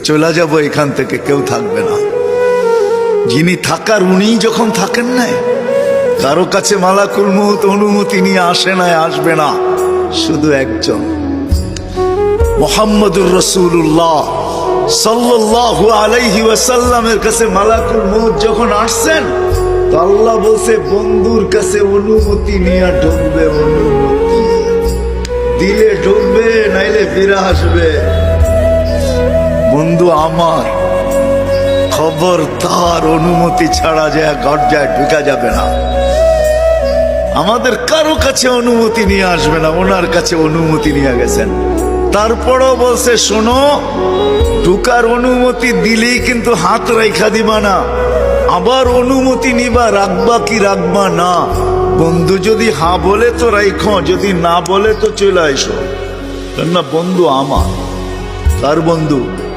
চলে যাব এখান থেকে, কেউ থাকবে না। যিনি থাকার উনি যখন থাকেন নাই, কারো কাছে মালাকুল মউত অনুমতি নিয়ে আসে নাই, আসবে না। শুধু একজন মুহাম্মদুর রাসূলুল্লাহ সাল্লাল্লাহু আলাইহি ওয়াসাল্লামের কাছে মালাকুল মউত যখন আসছেন, তো আল্লাহ বলছে বন্ধুর কাছে অনুমতি নিয়ে ঢুকবে, অনুমতি দিলে ঢুকবে, নাইলে ফিরে আসবে। বন্ধু আমার, খবরদার অনুমতি ছাড়া যায় গর্জায় ঢুকা যাবে না। আমাদের কারো কাছে অনুমতি নিয়ে আসবে না, ওনার কাছে অনুমতি নিয়ে গেছেন। তারপরও বলছে শোনো, ঢুকার অনুমতি দিলেই কিন্তু হাত রাইখা দিবা না, আবার অনুমতি নিবা, রাখবা কি রাখবা না। বন্ধু যদি হা বলে তো রাইখো, যদি না বলে তো চলে আইসো। না বন্ধু আমার, কার বন্ধু?